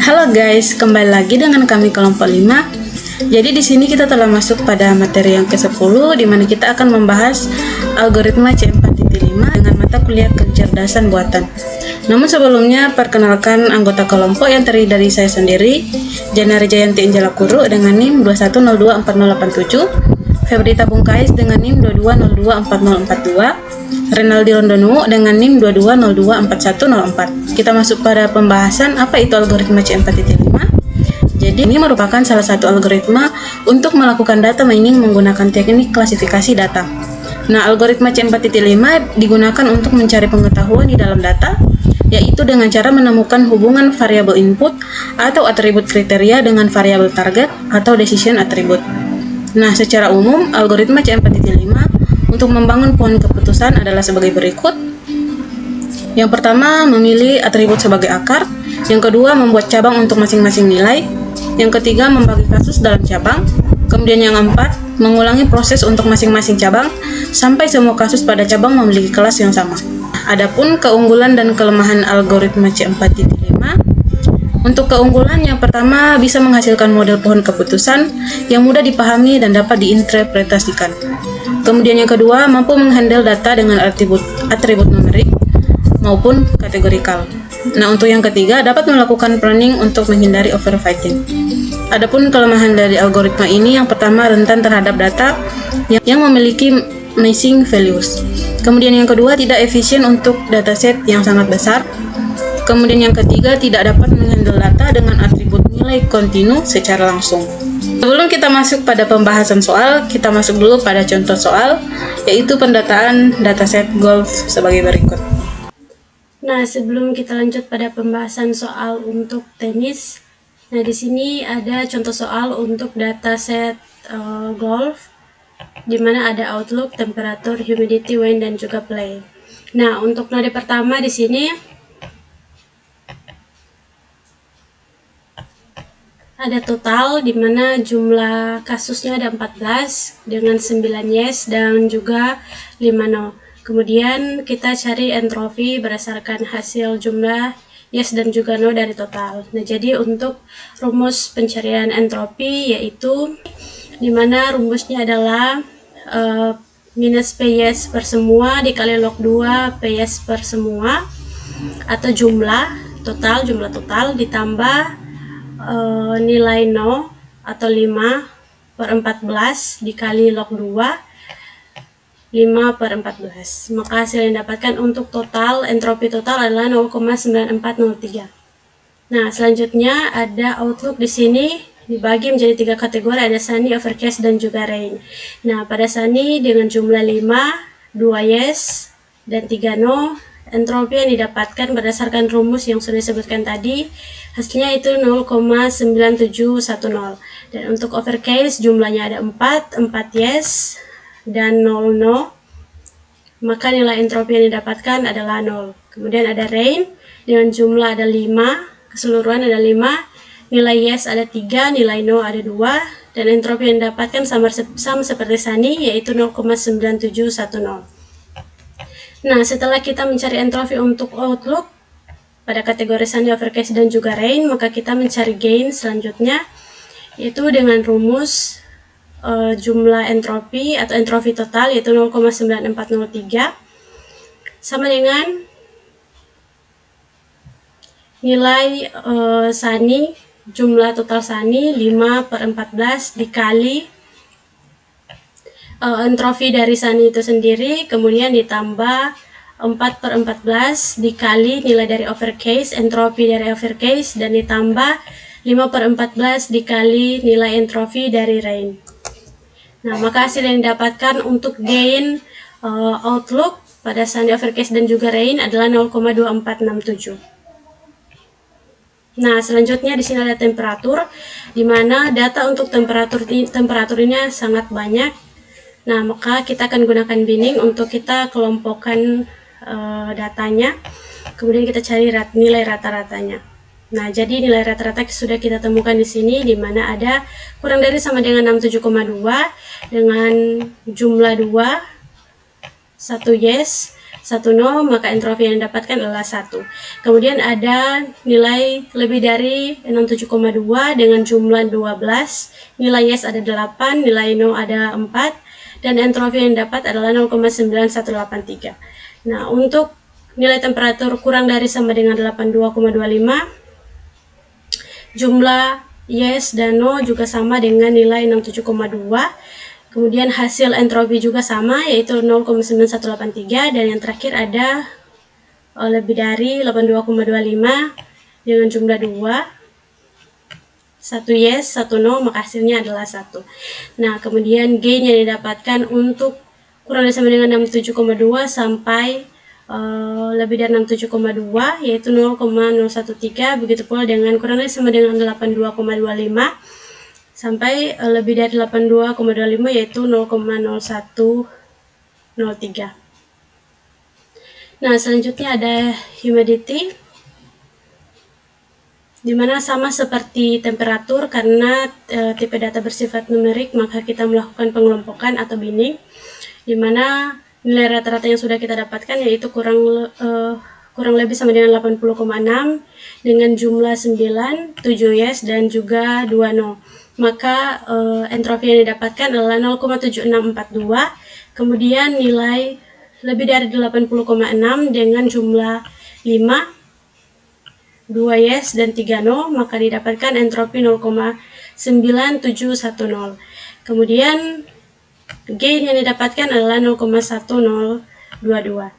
Halo guys, kembali lagi dengan kami kelompok 5. Jadi di sini kita telah masuk pada materi yang ke-10 di mana kita akan membahas algoritma C4.5 dengan mata kuliah kecerdasan buatan. Namun sebelumnya perkenalkan anggota kelompok yang terdiri dari saya sendiri, Jana Rijayanti Injalakuru dengan NIM 21024087, Febrita Bungkais dengan NIM 22024042, Renaldi Rondonu dengan NIM 22024104. Kita masuk pada pembahasan apa itu algoritma C4.5. Jadi ini merupakan salah satu algoritma untuk melakukan data mining menggunakan teknik klasifikasi data. Nah, algoritma C4.5 digunakan untuk mencari pengetahuan di dalam data, yaitu dengan cara menemukan hubungan variabel input atau atribut kriteria dengan variabel target atau decision attribute. Nah, secara umum algoritma C4.5 untuk membangun pohon keputusan adalah sebagai berikut. Yang pertama, memilih atribut sebagai akar. Yang kedua, membuat cabang untuk masing-masing nilai. Yang ketiga, membagi kasus dalam cabang. Kemudian yang keempat, mengulangi proses untuk masing-masing cabang sampai semua kasus pada cabang memiliki kelas yang sama. Adapun keunggulan dan kelemahan algoritma C4.5. Untuk keunggulan yang pertama, bisa menghasilkan model pohon keputusan yang mudah dipahami dan dapat diinterpretasikan. Kemudian yang kedua, mampu menghandle data dengan atribut numerik maupun kategorikal. Nah, untuk yang ketiga, dapat melakukan pruning untuk menghindari overfitting. Adapun kelemahan dari algoritma ini, yang pertama, rentan terhadap data yang memiliki missing values. Kemudian yang kedua, tidak efisien untuk dataset yang sangat besar. Kemudian yang ketiga, tidak dapat menghandle data dengan atribut nilai kontinu secara langsung. Sebelum kita masuk pada pembahasan soal, kita masuk dulu pada contoh soal, yaitu pendataan dataset golf sebagai berikut. Nah, sebelum kita lanjut pada pembahasan soal untuk tenis, nah di sini ada contoh soal untuk dataset golf, di mana ada outlook, temperatur, humidity, wind, dan juga play. Nah, untuk node pertama di sini ada total, di mana jumlah kasusnya ada 14 dengan 9 yes dan juga 5 no. Kemudian kita cari entropi berdasarkan hasil jumlah yes dan juga no dari total. Nah, jadi untuk rumus pencarian entropi yaitu di mana rumusnya adalah minus P yes per semua dikali log 2 P yes per semua atau jumlah total ditambah nilai no atau 5 per 14 dikali log 2 5 per 14. Maka hasil yang didapatkan untuk total entropi total adalah 0,9403. Nah, selanjutnya ada outlook di sini dibagi menjadi 3 kategori, ada sunny, overcast, dan juga rain. Nah, pada sunny dengan jumlah 5, 2 yes dan 3 no, entropi yang didapatkan berdasarkan rumus yang sudah disebutkan tadi, hasilnya itu 0,9710. Dan untuk overcast jumlahnya ada 4 yes dan 0 no, maka nilai entropi yang didapatkan adalah 0. Kemudian ada rain dengan jumlah ada 5, keseluruhan ada 5, nilai yes ada 3, nilai no ada 2, dan entropi yang didapatkan sama seperti sunny yaitu 0,9710. Nah, setelah kita mencari entropi untuk outlook pada kategori sunny, overcast, dan juga rain, maka kita mencari gain selanjutnya, yaitu dengan rumus jumlah entropi atau entropi total yaitu 0,9403 sama dengan nilai sunny, jumlah total sunny 5 per 14 dikali entropi dari sunny itu sendiri, kemudian ditambah 4 per 14 dikali nilai dari overcast, entropi dari overcast, dan ditambah 5 per 14 dikali nilai entropi dari rain. Nah, maka hasil yang didapatkan untuk gain outlook pada sunny, overcast, dan juga rain adalah 0,2467. Nah, selanjutnya di sini ada temperatur, di mana data untuk temperatur ini sangat banyak. Nah, maka kita akan gunakan binning untuk kita kelompokkan datanya, kemudian kita cari nilai rata-ratanya. Nah, jadi nilai rata-rata sudah kita temukan di sini, di mana ada kurang dari sama dengan 67,2 dengan jumlah 2, 1 yes, 1 no, maka entropi yang didapatkan adalah 1. Kemudian ada nilai lebih dari 67,2 dengan jumlah 12, nilai yes ada 8, nilai no ada 4, dan entropi yang dapat adalah 0,9183. Nah, untuk nilai temperatur kurang dari sama dengan 82,25, jumlah yes dan no juga sama dengan nilai 67,2. Kemudian hasil entropi juga sama, yaitu 0,9183, dan yang terakhir ada lebih dari 82,25 dengan jumlah 2, 1 yes, 1 no, maka hasilnya adalah 1. Nah, kemudian gain yang didapatkan untuk kurang dari sama dengan 67,2 sampai lebih dari 67,2, yaitu 0,013, begitu pula dengan kurang dari sama dengan 82,25 sampai lebih dari 82,25, yaitu 0,0103. Nah, selanjutnya ada humidity, dimana sama seperti temperatur, karena tipe data bersifat numerik, maka kita melakukan pengelompokan atau binning, dimana nilai rata-rata yang sudah kita dapatkan yaitu kurang lebih sama dengan 80,6 dengan jumlah 9, 7 yes dan juga 2 no. Maka entropi yang didapatkan adalah 0,7642. Kemudian nilai lebih dari 80,6 dengan jumlah 5, 2 yes dan 3 no, maka didapatkan entropi 0,9710. Kemudian gain yang didapatkan adalah 0,1022.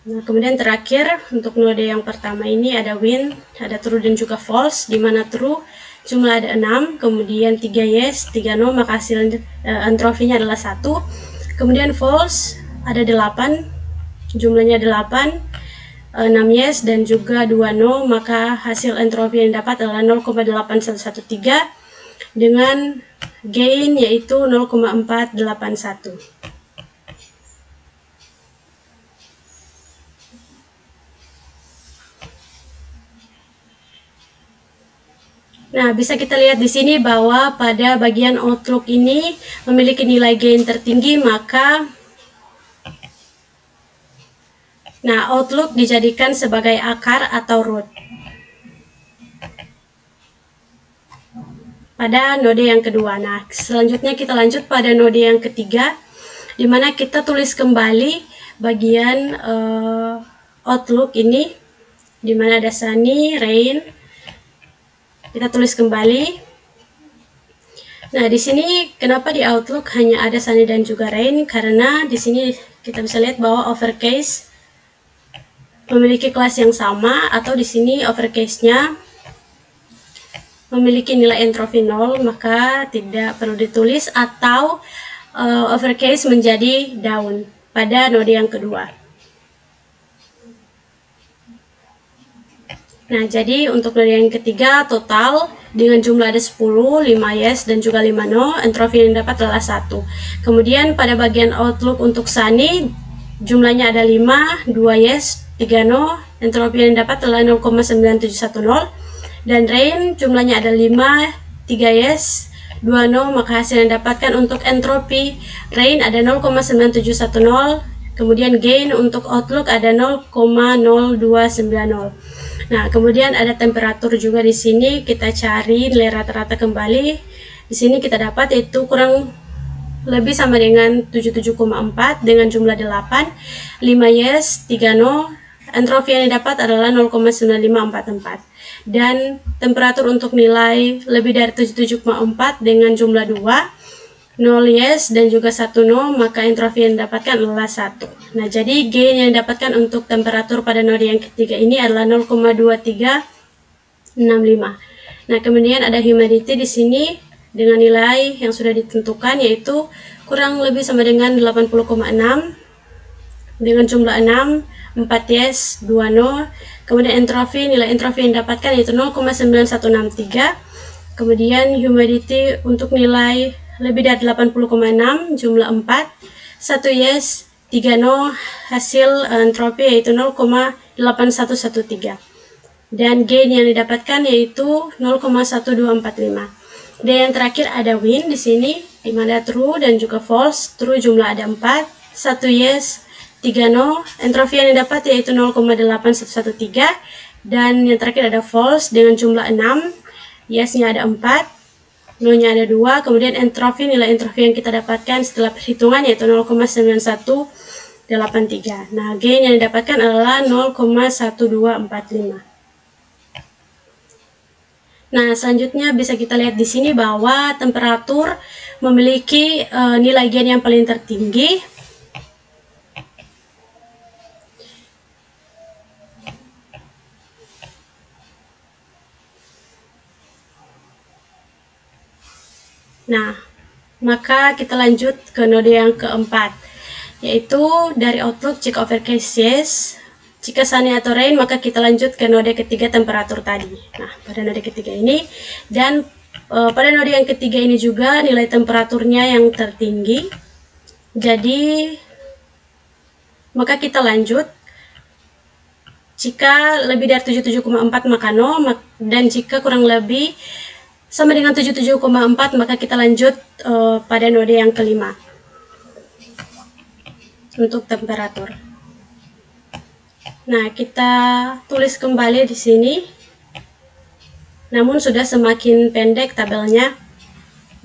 Nah, kemudian terakhir untuk node yang pertama ini ada win, ada true dan juga false, di mana true jumlah ada 6, kemudian 3 yes, 3 no, maka hasil entropinya adalah 1. Kemudian false ada 8, jumlahnya 8, 6 yes dan juga 2 no, maka hasil entropi yang dapat adalah 0,8113 dengan gain yaitu 0,481. Nah, bisa kita lihat di sini bahwa pada bagian outlook ini memiliki nilai gain tertinggi, maka outlook dijadikan sebagai akar atau root pada node yang kedua. Nah, selanjutnya kita lanjut pada node yang ketiga, di mana kita tulis kembali bagian outlook ini, di mana ada sunny, rain. Kita tulis kembali. Nah, di sini kenapa di outlook hanya ada sunny dan juga rain? Karena di sini kita bisa lihat bahwa overcase memiliki kelas yang sama, atau di sini overcase-nya memiliki nilai entropi 0, maka tidak perlu ditulis, atau overcase menjadi down pada node yang kedua. Nah, jadi untuk node yang ketiga total dengan jumlah ada 10, 5 yes dan juga 5 no, entropi yang dapat adalah 1. Kemudian pada bagian outlook untuk sunny jumlahnya ada 5, 2 yes, 3 no, entropi yang dapat adalah 0,9710. Dan rain jumlahnya ada 5, 3 yes, 2 no, maka hasil yang dapatkan untuk entropi rain ada 0,9710. Kemudian gain untuk outlook ada 0,0290. Nah, kemudian ada temperatur juga di sini. Kita cari nilai rata-rata kembali. Di sini kita dapat itu kurang lebih sama dengan 77,4 dengan jumlah 8, 5 yes, 3 no. Entropi yang didapat adalah 0,9544. Dan temperatur untuk nilai lebih dari 77,4 dengan jumlah 2, 0 yes dan juga 1 no, maka entropi yang didapatkan adalah 1. Nah, jadi gain yang didapatkan untuk temperatur pada node yang ketiga ini adalah 0,2365. Nah, kemudian ada humidity di sini dengan nilai yang sudah ditentukan, yaitu kurang lebih sama dengan 80,6 dengan jumlah 6, 4 yes, 2 no. Kemudian nilai entropi yang didapatkan yaitu 0,9163. Kemudian humidity untuk nilai lebih dari 80,6, jumlah 4, 1 yes, 3 no, hasil entropi yaitu 0,8113. Dan gain yang didapatkan yaitu 0,1245. Dan yang terakhir ada win di sini, di mana true dan juga false. True jumlah ada 4, 1 yes, 30, entropi yang didapat yaitu 0,8113, dan yang terakhir ada false dengan jumlah 6, yes-nya ada 4, no-nya ada 2, kemudian nilai entropi yang kita dapatkan setelah perhitungan yaitu 0,9183. Nah, gain yang didapatkan adalah 0,1245. Nah, selanjutnya bisa kita lihat di sini bahwa temperatur memiliki nilai gain yang paling tertinggi. Nah, maka kita lanjut ke node yang keempat, yaitu dari Outlook jika overcast yes, jika sunny atau rain maka kita lanjut ke node ketiga temperatur tadi. Nah, pada node ketiga ini dan pada node yang ketiga ini juga nilai temperaturnya yang tertinggi. Jadi maka kita lanjut. Jika lebih dari 77,4 maka no, dan jika kurang lebih sama dengan 77,4 maka kita lanjut pada node yang kelima untuk temperatur. Nah, kita tulis kembali di sini. Namun sudah semakin pendek tabelnya,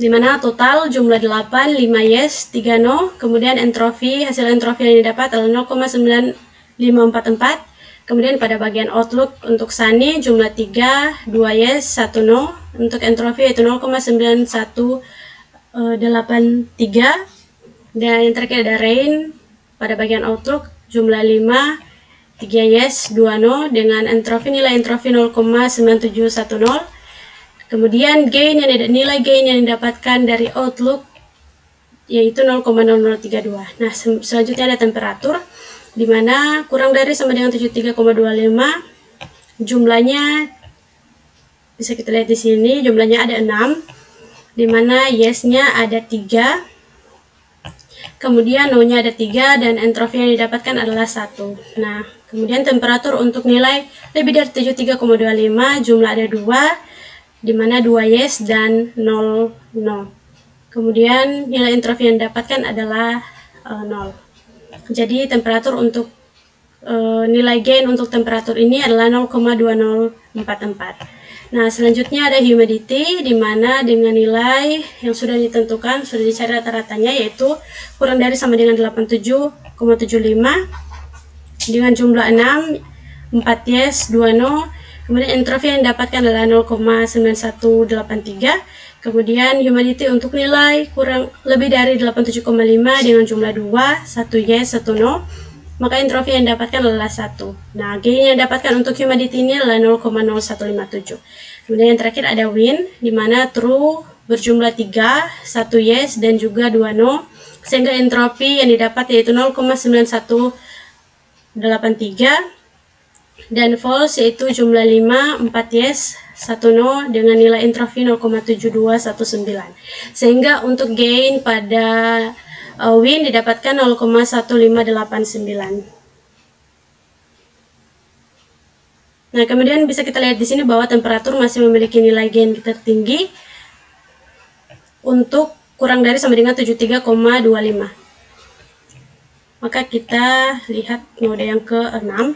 dimana total jumlah 8, 5 yes, 3 no, kemudian entropi, hasil entropi yang didapat adalah 0,9544. Kemudian pada bagian Outlook untuk sunny jumlah 3, 2 yes, 1 no, untuk entropi yaitu 0,9183, dan yang terakhir ada rain pada bagian Outlook jumlah 5, 3 yes, 2 no, dengan nilai entropi 0,9710. Kemudian nilai gain yang didapatkan dari Outlook yaitu 0,0032. Nah, selanjutnya ada temperatur, di mana kurang dari sama dengan 73,25, jumlahnya bisa kita lihat di sini, jumlahnya ada 6, di mana yes-nya ada 3, kemudian no-nya ada 3, dan entropi yang didapatkan adalah 1. Nah, kemudian temperatur untuk nilai lebih dari 73,25, jumlah ada 2, di mana 2 yes dan 0 no. Kemudian nilai entropi yang didapatkan adalah 0. Jadi temperatur untuk nilai gain untuk temperatur ini adalah 0,2044. Nah, selanjutnya ada humidity, di mana dengan nilai yang sudah ditentukan, sudah dicari rata-ratanya, yaitu kurang dari sama dengan 87,75, dengan jumlah 6, 4 yes, 2 no. Kemudian entropi yang didapatkan adalah 0,9183. Kemudian humidity untuk nilai kurang lebih dari 87,5 dengan jumlah 2, 1 yes, 1 no, maka entropi yang didapatkan adalah 1. Nah, gain yang didapatkan untuk humidity ini adalah 0,0157. Kemudian yang terakhir ada wind, di mana true berjumlah 3, 1 yes dan juga 2 no, sehingga entropi yang didapat yaitu 0,9183, dan false yaitu jumlah 5, 4 yes, 1 no, dengan nilai entropi 0,7219. Sehingga untuk gain pada wind didapatkan 0,1589. Nah, kemudian bisa kita lihat di sini bahwa temperatur masih memiliki nilai gain tertinggi untuk kurang dari sama dengan 73,25. Maka kita lihat node yang ke-6.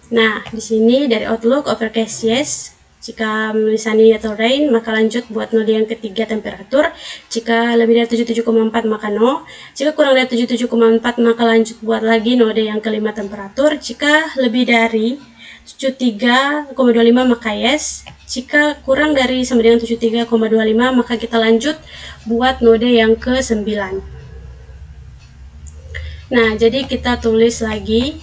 Nah, di sini dari Outlook overcast yes, jika memilih sunny atau rain maka lanjut buat node yang ketiga temperatur. Jika lebih dari 77,4 maka no. Jika kurang dari 77,4 maka lanjut buat lagi node yang kelima temperatur. Jika lebih dari 73,25 maka yes. Jika kurang dari sama dengan 73,25 maka kita lanjut buat node yang ke-9. Nah, jadi kita tulis lagi.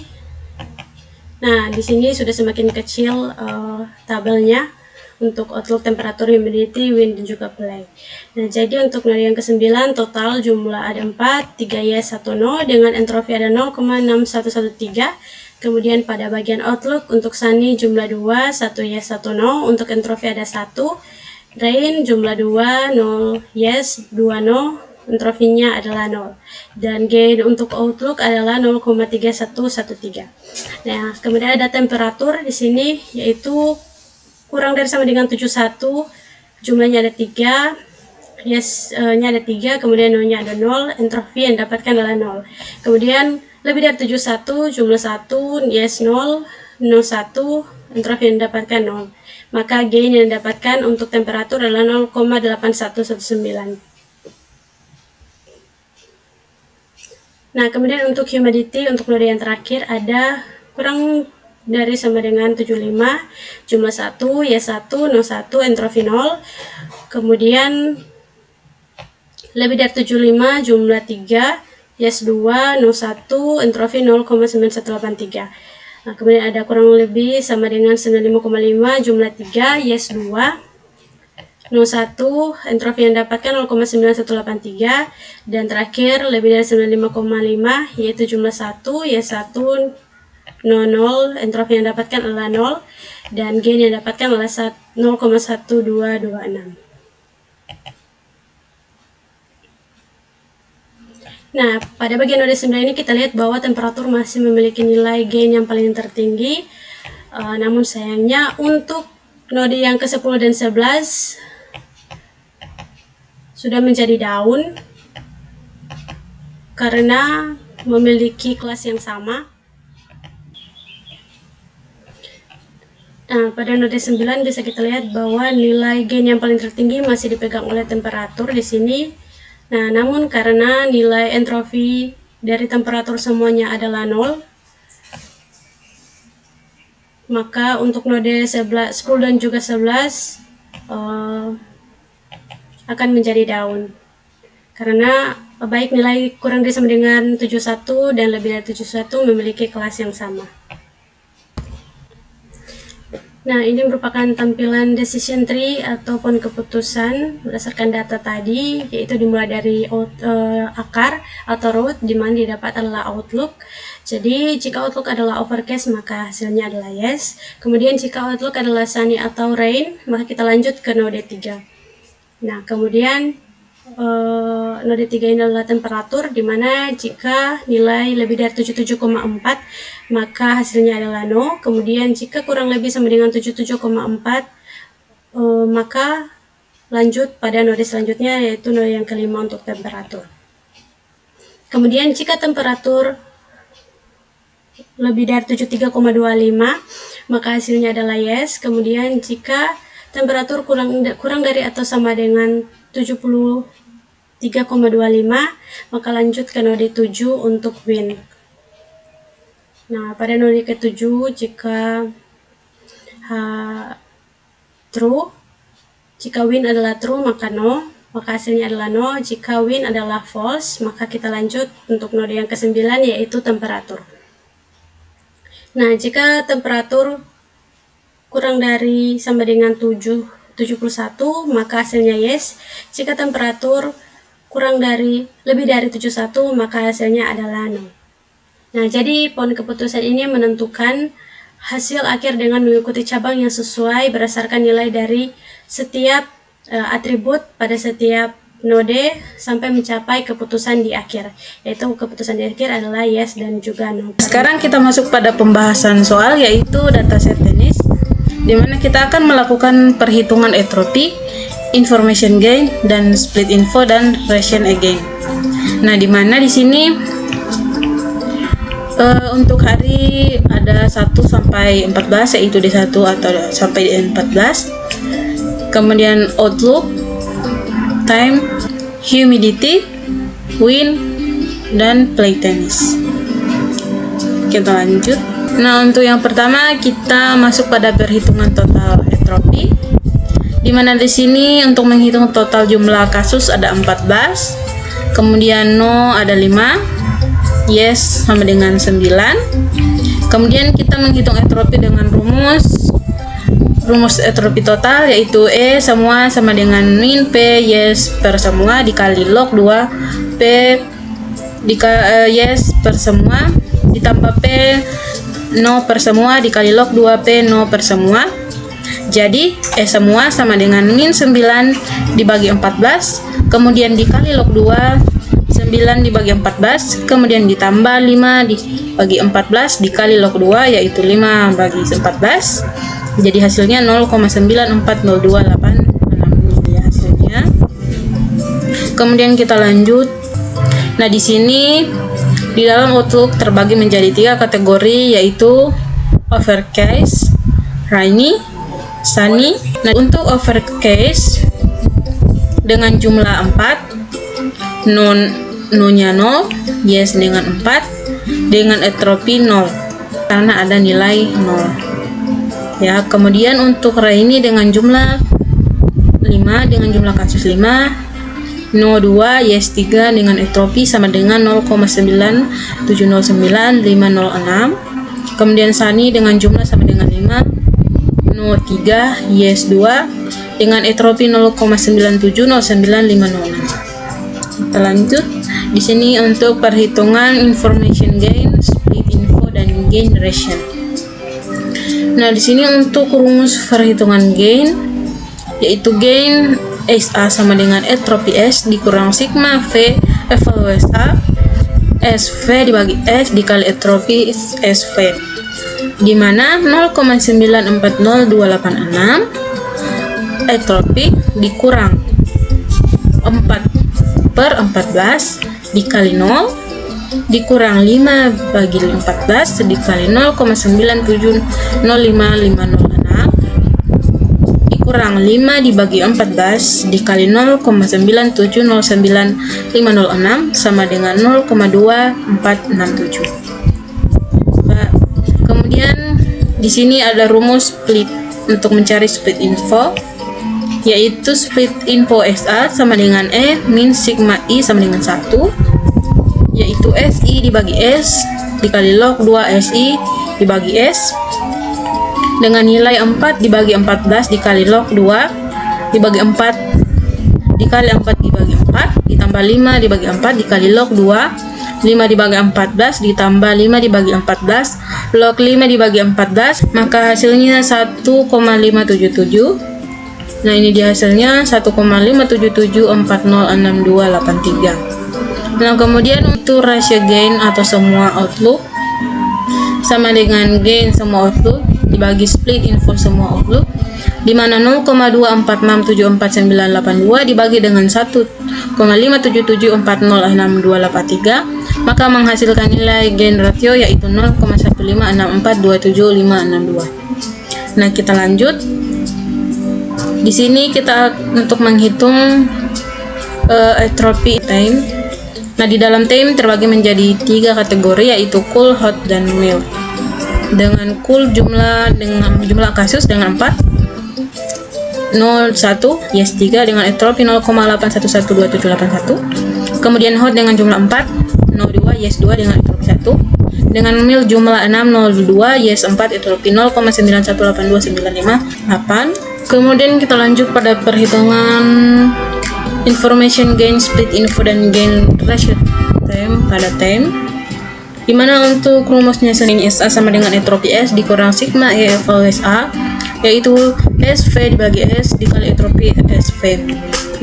Nah, di sini sudah semakin kecil tabelnya untuk Outlook temperatur, humidity, wind, dan juga play. Nah, jadi untuk node yang ke-9 total jumlah ada 4, 3 yes, 1 no, dengan entropi ada 0,6113. Kemudian pada bagian Outlook untuk sunny jumlah 2, 1 yes, 1 no, untuk entropi ada 1. Rain jumlah 2, 0 yes, 2 no, entropinya adalah 0. Dan gain untuk Outlook adalah 0,3113. Nah, kemudian ada temperatur di sini yaitu kurang dari sama dengan 71, jumlahnya ada 3, yes-nya ada 3, kemudian no-nya ada 0, entropi yang didapatkan adalah 0. Kemudian lebih dari 71, jumlah 1, yes 0, no 1, entropi yang didapatkan 0. Maka gain yang didapatkan untuk temperatur adalah 0,8119. Nah, kemudian untuk humidity, untuk node yang terakhir ada kurang dari sama dengan 75, jumlah 1, yes 1, no 1, entropi 0. Kemudian lebih dari 75, jumlah 3, yes 2, no 1, entropi 0,9183. Nah, kemudian ada kurang lebih sama dengan 95,5, jumlah 3, yes 2, no 1, entropi yang dapatkan 0,9183. Dan terakhir lebih dari 95,5, yaitu jumlah 1, yes 1, no 0, entropi yang dapatkan adalah 0, dan gain yang dapatkan adalah 0,1226. Nah, pada bagian node 9 ini kita lihat bahwa temperatur masih memiliki nilai gain yang paling tertinggi. Namun sayangnya untuk node yang ke-10 dan 11 sudah menjadi down karena memiliki kelas yang sama. Nah, pada node 9 bisa kita lihat bahwa nilai gain yang paling tertinggi masih dipegang oleh temperatur di sini. Nah, namun karena nilai entropi dari temperatur semuanya adalah 0, maka untuk node 10 dan juga 11 akan menjadi down. Karena baik nilai kurang dari sama dengan 71 dan lebih dari 71 memiliki kelas yang sama. Nah, ini merupakan tampilan decision tree ataupun keputusan berdasarkan data tadi, yaitu dimulai dari akar atau root, di mana didapat adalah outlook. Jadi jika outlook adalah overcast maka hasilnya adalah yes. Kemudian jika outlook adalah sunny atau rain, maka kita lanjut ke node 3. Nah, kemudian node 3 ini adalah temperatur, di mana jika nilai lebih dari 77,4 maka hasilnya adalah no. Kemudian jika kurang lebih sama dengan 77,4 maka lanjut pada node selanjutnya, yaitu node yang kelima untuk temperatur. Kemudian jika temperatur lebih dari 73,25 maka hasilnya adalah yes. Kemudian jika temperatur kurang dari atau sama dengan 73,25 maka lanjut ke node 7 untuk win. Nah, pada node ke-7 jika true, jika win adalah true maka no, maka hasilnya adalah no. Jika win adalah false maka kita lanjut untuk node yang ke-9, yaitu temperatur. Nah, jika temperatur kurang dari sama dengan 71 maka hasilnya yes. Jika temperatur lebih dari 71 maka hasilnya adalah no. Nah, jadi pohon keputusan ini menentukan hasil akhir dengan mengikuti cabang yang sesuai berdasarkan nilai dari setiap atribut pada setiap node sampai mencapai keputusan di akhir, yaitu keputusan di akhir adalah yes dan juga no. Sekarang kita masuk pada pembahasan soal, yaitu dataset tenis, di mana kita akan melakukan perhitungan entropi, information gain, dan split info dan ration again. Nah, di mana di sini untuk hari ada 1 sampai 14, yaitu D1 atau sampai D14. Kemudian outlook, time, humidity, wind, dan play tennis. Kita lanjut. Nah, untuk yang pertama kita masuk pada perhitungan total entropi, di mana di sini untuk menghitung total jumlah kasus ada 14, kemudian no ada 5, yes sama dengan 9. Kemudian kita menghitung entropi dengan rumus entropi total, yaitu E semua sama dengan min P yes per semua dikali log 2 P yes per semua ditambah P no per semua dikali log 2 P no per semua. Jadi E semua sama dengan min 9 dibagi 14, kemudian dikali log 2, 9 dibagi 14, kemudian ditambah 5 dibagi 14 dikali log 2, yaitu 5 bagi 14. Jadi hasilnya 0,9402866 ya hasilnya. Kemudian kita lanjut. Nah, di sini di dalam Outlook terbagi menjadi 3 kategori, yaitu overcast, rainy, sunny. Nah, untuk overcast dengan jumlah 4, no-nya 0, yes dengan 4, dengan entropi 0 karena ada nilai 0. Ya, kemudian untuk rainy dengan jumlah 5, dengan jumlah kasus 5, no 2, yes 3, dengan entropi sama dengan 0,9709,506. Kemudian sunny dengan jumlah sama dengan 5, no 3, yes 2, dengan entropi 0,9709,506. Kita lanjut. Di sini untuk perhitungan information gain, split info, dan gain ration. Nah, di sini untuk rumus perhitungan gain, yaitu gain SA sama dengan entropi S dikurang sigma V evaluasi A SV dibagi S dikali entropi SV, di mana 0,940286 entropi dikurang 4/14 dikali 0 dikurang 5 bagi 14 dikali 0,9705,506 kurang 5 dibagi 14 dikali 0,9709,506 sama dengan 0,2467. Kemudian di sini ada rumus split untuk mencari split info, yaitu split info SA sama dengan E min sigma I sama dengan 1, yaitu SI dibagi S dikali log 2 SI dibagi S, dengan nilai 4 dibagi 14 dikali log 2 dibagi 4 dikali 4 dibagi 4 ditambah 5 dibagi 4 dikali log 2, 5 dibagi 14 ditambah 5 dibagi 14 log 5 dibagi 14, maka hasilnya 1,577. Nah, ini dia hasilnya 1,577406283. Nah, kemudian untuk rasio gain atau semua outlook sama dengan gain semua outlook dibagi split info semua outlook, di mana 0,246749982 dibagi dengan 1,577406283, maka menghasilkan nilai gain ratio yaitu 0,156427562. Nah, kita lanjut. Di sini kita untuk menghitung entropy time. Nah, di dalam time terbagi menjadi 3 kategori, yaitu cool, hot, dan mild. Dengan cool dengan jumlah kasus dengan 4, 01, yes 3, dengan entropi 0,81127781. Kemudian hot dengan jumlah 4, 02, yes 2, dengan entropi 1. Dengan mild jumlah 6, 02, yes 4, entropi 0,91829588. Kemudian kita lanjut pada perhitungan information gain, split info, dan gain ratio time pada time, dimana untuk rumusnya sendiri SA sama dengan entropi S dikurang sigma E evaluasi A, yaitu SV dibagi S dikali entropi SV,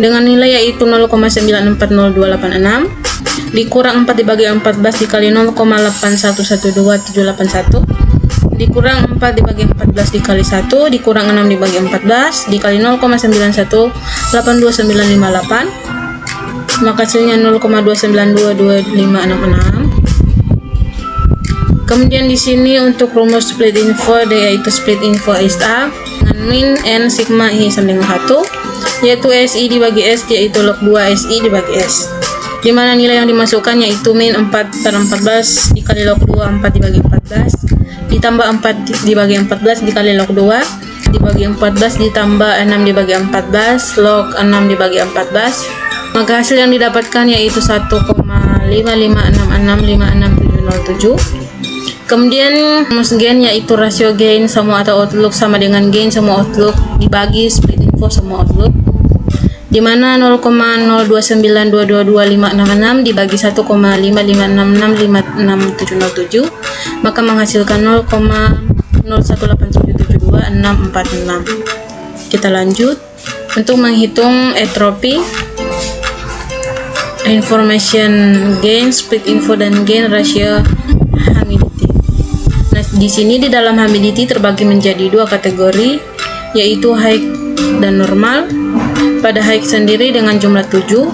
dengan nilai yaitu 0,940286 dikurang 4 dibagi 14 dikali 0,81127781 dikurang 4 dibagi 14 dikali 1 dikurang 6 dibagi 14 dikali 0,91829958, maka hasilnya 0,29222566. Kemudian di sini untuk rumus split info yaitu split info SA dengan min n sigma I sama dengan 1, yaitu SI dibagi S yaitu log 2 SI dibagi S, di mana nilai yang dimasukkan yaitu min 4/14 dikali log 2 4 dibagi 14 ditambah 4 dibagi 14 dikali log 2 dibagi 14 ditambah 6 dibagi 14 log 6 dibagi 14, maka hasil yang didapatkan yaitu 1,556665707. Kemudian rumus gain yaitu rasio gain semua atau outlook sama dengan gain semua outlook dibagi split info semua outlook, di mana 0,029222566 dibagi 1,556656707, maka menghasilkan 0,018772646. Kita lanjut untuk menghitung entropi, information gain, split info, dan gain ratio humidity. Nah, di sini di dalam humidity terbagi menjadi 2 kategori, yaitu high dan normal. Pada high sendiri dengan jumlah 7,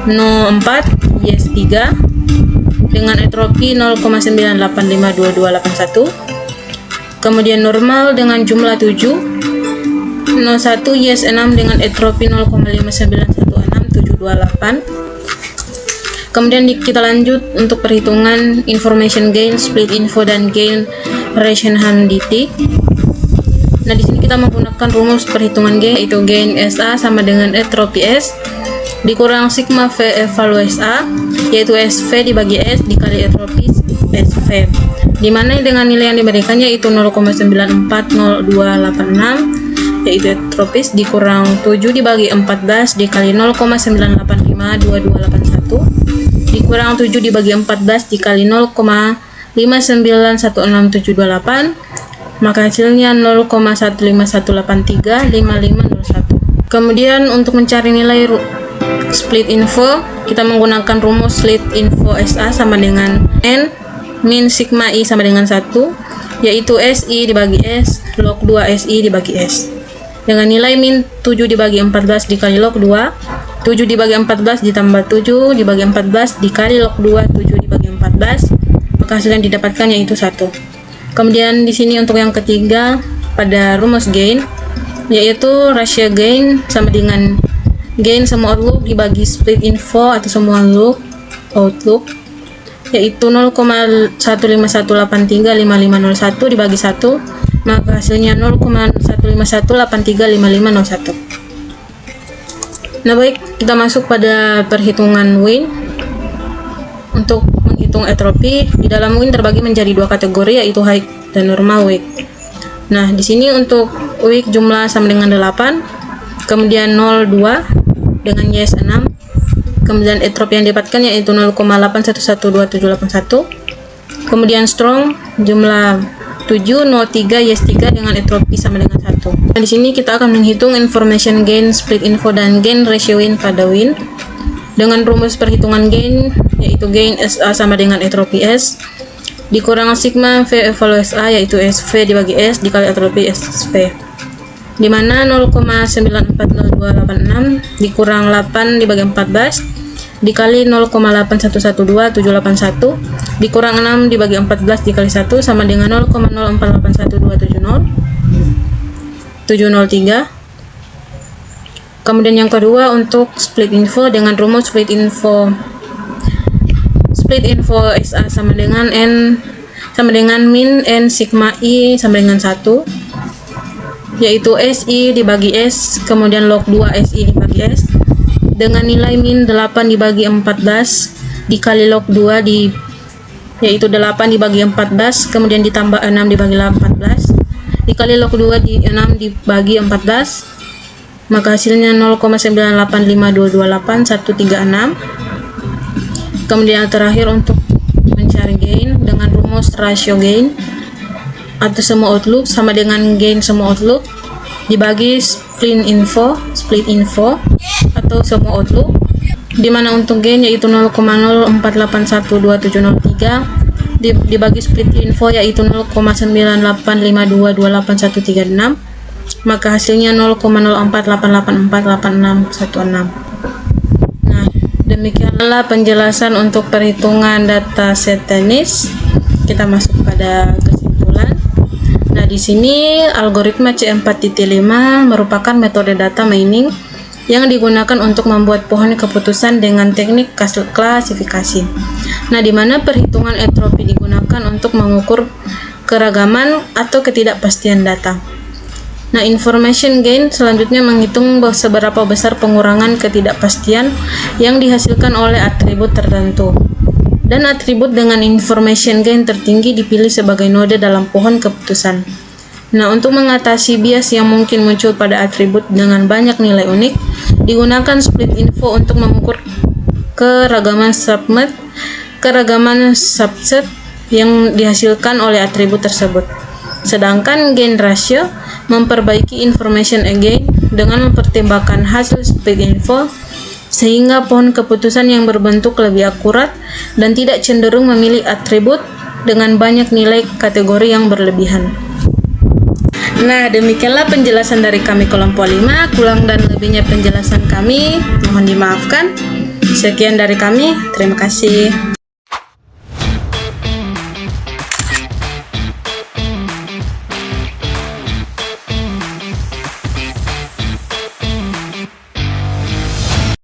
No4 YS3 dengan entropi 0,985221. Kemudian normal dengan jumlah 7. No1 YS6 dengan entropi 0,5916728. Kemudian kita lanjut untuk perhitungan information gain, split info, dan gain ration Handiti. Nah, di sini kita menggunakan rumus perhitungan gain, yaitu gain SA sama dengan entropi S dikurang sigma V evalu SA, yaitu SV dibagi S dikali entropi SV, dimana dengan nilai yang diberikan yaitu 0,940286, yaitu entropis, dikurang 7 dibagi 14 dikali 0,9852281 dikurang 7 dibagi 14 dikali 0,5916728, maka hasilnya 0,151835501. Kemudian untuk mencari nilai split info, kita menggunakan rumus split info SA sama dengan N min sigma I sama dengan 1, yaitu SI dibagi S log 2 SI dibagi S, dengan nilai min 7 dibagi 14 dikali log 2, 7 dibagi 14 ditambah 7 dibagi 14 dikali log 2, 7 dibagi 14, maka hasil yang didapatkan yaitu 1. Kemudian di sini untuk yang ketiga pada rumus gain, yaitu rasio gain sama dengan gain semua outlook dibagi split info atau semua outlook, yaitu 0,151835501 dibagi 1, maka hasilnya 0,151835501. Nah, baik, kita masuk pada perhitungan Wien. Untuk menghitung entropi, di dalam Wien terbagi menjadi dua kategori, yaitu high dan normal weak. Nah, di sini untuk weak jumlah sama dengan 8, kemudian 02 dengan YS6, kemudian entropi yang didapatkan yaitu 0,8112781, kemudian strong jumlah 7, 03 YS3 dengan entropi sama dengan 1. Nah, di sini kita akan menghitung information gain, split info, dan gain ratio Wien pada Wien dengan rumus perhitungan gain, yaitu gain SA sama dengan entropi S dikurang sigma V evalu SA, yaitu SV dibagi S dikali entropi SV, dimana 0,940286 dikurang 8 dibagi 14 dikali 0,8112781 dikurang 6 dibagi 14 dikali 1 sama dengan 0,0481270,703. Kemudian yang kedua untuk split info dengan rumus split info SA sama dengan min N sigma I sama dengan 1, yaitu SI dibagi S kemudian log 2 SI dibagi S, dengan nilai min 8 dibagi 14 dikali log 2 yaitu 8 dibagi 14 kemudian ditambah 6 dibagi 14 dikali log 2 di 6 dibagi 14, maka hasilnya 0,985228136. Kemudian yang terakhir untuk mencari gain dengan rumus rasio gain atau semua outlook sama dengan gain semua outlook dibagi split info atau semua outlook, dimana untuk gain yaitu 0,04812703 dibagi split info yaitu 0,985228136, maka hasilnya 0,0488486616. Demikianlah penjelasan untuk perhitungan data set teknis. Kita masuk pada kesimpulan. Nah, di sini algoritma C4.5 merupakan metode data mining yang digunakan untuk membuat pohon keputusan dengan teknik klasifikasi. Nah, di mana perhitungan entropi digunakan untuk mengukur keragaman atau ketidakpastian data. Nah, information gain selanjutnya menghitung seberapa besar pengurangan ketidakpastian yang dihasilkan oleh atribut tertentu. Dan atribut dengan information gain tertinggi dipilih sebagai node dalam pohon keputusan. Nah, untuk mengatasi bias yang mungkin muncul pada atribut dengan banyak nilai unik, digunakan split info untuk mengukur keragaman subset yang dihasilkan oleh atribut tersebut. Sedangkan gain ratio memperbaiki information gain dengan mempertimbangkan hasil split info sehingga pohon keputusan yang berbentuk lebih akurat dan tidak cenderung memilih atribut dengan banyak nilai kategori yang berlebihan. Nah, demikianlah penjelasan dari kami kelompok 5. Kurang dan lebihnya penjelasan kami mohon dimaafkan. Sekian dari kami, terima kasih.